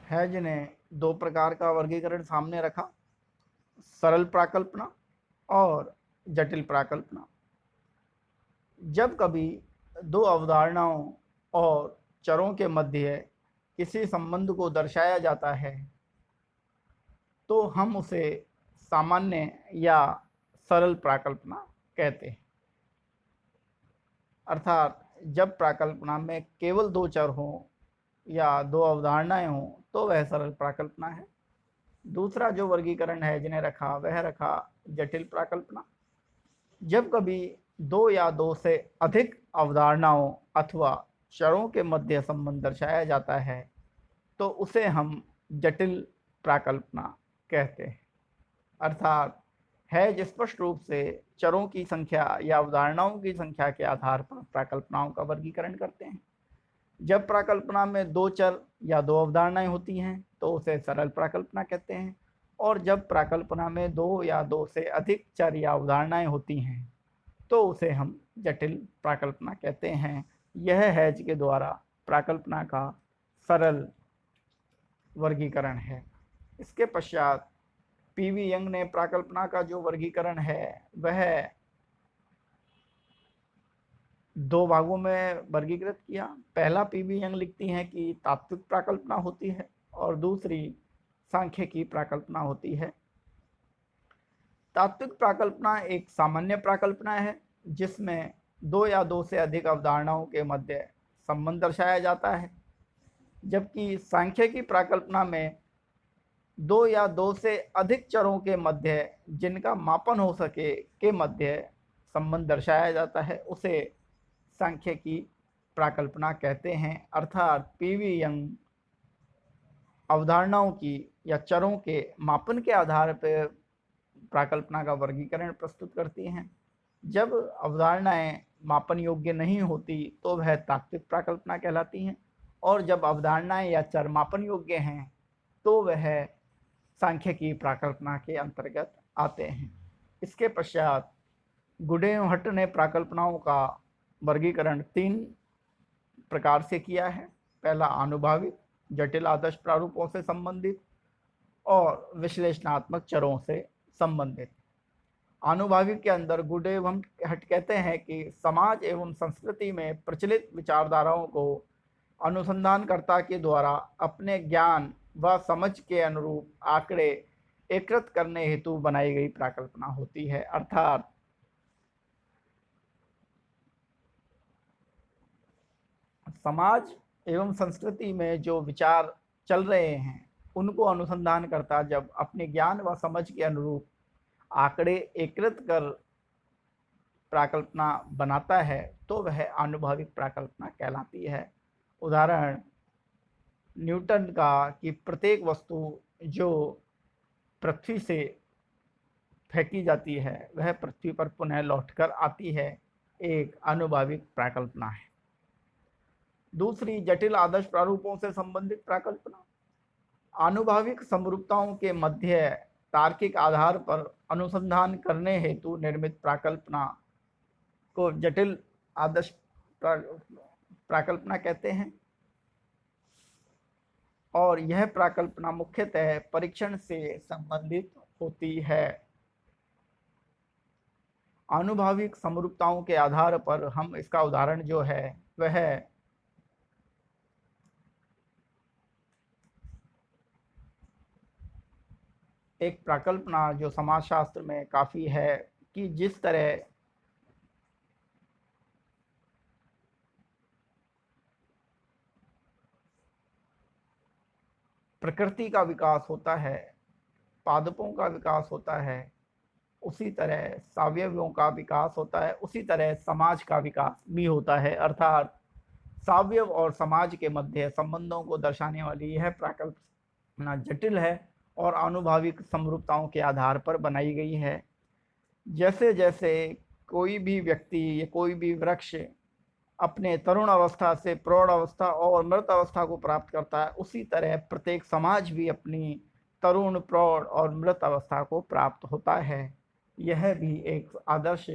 Has ने दो प्रकार का वर्गीकरण सामने रखा, सरल प्राकल्पना और जटिल प्राकल्पना। जब कभी दो अवधारणाओं और चरों के मध्य किसी संबंध को दर्शाया जाता है तो हम उसे सामान्य या सरल प्राकल्पना कहते हैं। अर्थात जब प्राकल्पना में केवल दो चर हों या दो अवधारणाएं हों तो वह सरल प्राकल्पना है। दूसरा जो वर्गीकरण है जिन्हें रखा वह रखा जटिल प्राकल्पना। जब कभी दो या दो से अधिक अवधारणाओं अथवा चरों के मध्य संबंध दर्शाया जाता है तो उसे हम जटिल प्राकल्पना कहते हैं। अर्थात है स्पष्ट रूप से चरों की संख्या या अवधारणाओं की संख्या के आधार पर प्राकल्पनाओं का वर्गीकरण करते हैं। जब प्राकल्पना में दो चर या दो अवधारणाएं होती हैं तो उसे सरल प्राकल्पना कहते हैं, और जब प्राकल्पना में दो या दो से अधिक चर या अवधारणाएं होती हैं तो उसे हम जटिल प्राकल्पना कहते हैं। यह हैज के द्वारा प्राकल्पना का सरल वर्गीकरण है। इसके पश्चात पीवी यंग ने प्राकल्पना का जो वर्गीकरण है वह दो भागों में वर्गीकृत किया। पहला पीवी यंग लिखती हैं कि तात्विक प्राकल्पना होती है और दूसरी सांख्यिकी प्राकल्पना होती है। तात्विक प्राकल्पना एक सामान्य प्राकल्पना है जिसमें दो या दो से अधिक अवधारणाओं के मध्य संबंध दर्शाया जाता है, जबकि सांख्यिकी प्राकल्पना में दो या दो से अधिक चरों के मध्य जिनका मापन हो सके के मध्य संबंध दर्शाया जाता है उसे सांख्यिकी प्राकल्पना कहते हैं। अर्थात पीवी यंग अवधारणाओं की या चरों के मापन के आधार पर प्राकल्पना का वर्गीकरण प्रस्तुत करती हैं। जब अवधारणाएं मापन योग्य नहीं होती तो वह तात्विक प्राकल्पना कहलाती हैं, और जब अवधारणाएं या चर मापन योग्य हैं तो वह सांख्यिकी प्राकल्पना के अंतर्गत आते हैं। इसके पश्चात गुडेनहट ने प्राकल्पनाओं का वर्गीकरण तीन प्रकार से किया है। पहला आनुभाविक, जटिल आदर्श प्रारूपों से संबंधित और विश्लेषणात्मक चरों से संबंधित। आनुभाविक के अंदर गुड एवं हट कहते हैं कि समाज एवं संस्कृति में प्रचलित विचारधाराओं को अनुसंधानकर्ता के द्वारा अपने ज्ञान व समझ के अनुरूप आंकड़े एकत्रित करने हेतु बनाई गई प्राकल्पना होती है। अर्थात समाज एवं संस्कृति में जो विचार चल रहे हैं उनको अनुसंधानकर्ता जब अपने ज्ञान व समझ के अनुरूप आंकड़े एकत्रित कर प्राकल्पना बनाता है तो वह आनुभाविक प्राकल्पना कहलाती है। उदाहरण न्यूटन का कि प्रत्येक वस्तु जो पृथ्वी से फेंकी जाती है वह पृथ्वी पर पुनः लौटकर आती है, एक आनुभाविक प्राकल्पना है। दूसरी जटिल आदर्श प्रारूपों से संबंधित प्राकल्पना। आनुभाविक समरूपताओं के मध्य तार्किक आधार पर अनुसंधान करने हेतु निर्मित प्राकल्पना को जटिल आदर्श प्राकल्पना कहते हैं, और यह प्राकल्पना मुख्यतः परीक्षण से संबंधित होती है। आनुभाविक समरूपताओं के आधार पर हम इसका उदाहरण जो है वह एक प्राकल्पना जो समाजशास्त्र में काफ़ी है कि जिस तरह प्रकृति का विकास होता है, पादपों का विकास होता है, उसी तरह सावयवों का विकास होता है, उसी तरह समाज का विकास भी होता है। अर्थात सावयव और समाज के मध्य संबंधों को दर्शाने वाली यह प्राकल्पना जटिल है और आनुभाविक समरूपताओं के आधार पर बनाई गई है। जैसे जैसे कोई भी व्यक्ति या कोई भी वृक्ष अपने तरुण अवस्था से प्रौढ़ अवस्था और मृत अवस्था को प्राप्त करता है, उसी तरह प्रत्येक समाज भी अपनी तरुण, प्रौढ़ और मृत अवस्था को प्राप्त होता है। यह भी एक आदर्श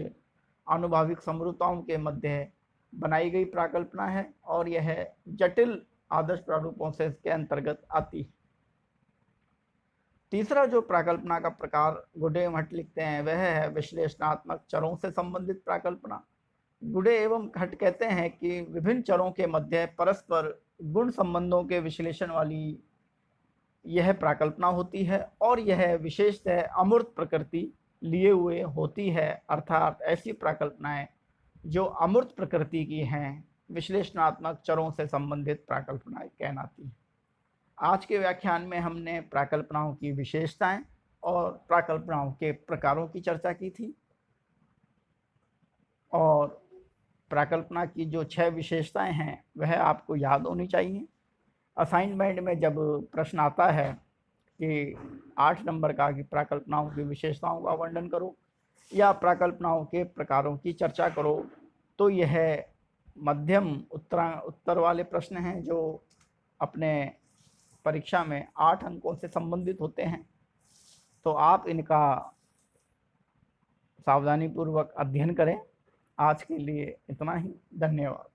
आनुभाविक समरूपताओं के मध्य बनाई गई प्राकल्पना है और यह जटिल आदर्श प्रारूपों से इसके अंतर्गत आती है। तीसरा जो प्राकल्पना का प्रकार गुडे मठ लिखते हैं वह है विश्लेषणात्मक चरों से संबंधित प्राकल्पना। गुडे एवं खट कहते हैं कि विभिन्न चरों के मध्य परस्पर गुण संबंधों के विश्लेषण वाली यह प्राकल्पना होती है और यह विशेषतः अमूर्त प्रकृति लिए हुए होती है, अर्थात ऐसी प्राकल्पनाएं जो अमूर्त प्रकृति की हैं विश्लेषणात्मक चरों से संबंधित प्राकल्पनाएं कहलाती हैं। आज के व्याख्यान में हमने प्राकल्पनाओं की विशेषताएं और प्राकल्पनाओं के प्रकारों की चर्चा की थी और प्राकल्पना की जो 6 विशेषताएं हैं वह आपको याद होनी चाहिए। असाइनमेंट में जब प्रश्न आता है कि 8 नंबर का कि प्राकल्पनाओं की विशेषताओं का वर्णन करो या प्राकल्पनाओं के प्रकारों की चर्चा करो, तो यह मध्यम उत्तर वाले प्रश्न हैं जो अपने परीक्षा में 8 अंकों से संबंधित होते हैं। तो आप इनका सावधानीपूर्वक अध्ययन करें। आज के लिए इतना ही। धन्यवाद।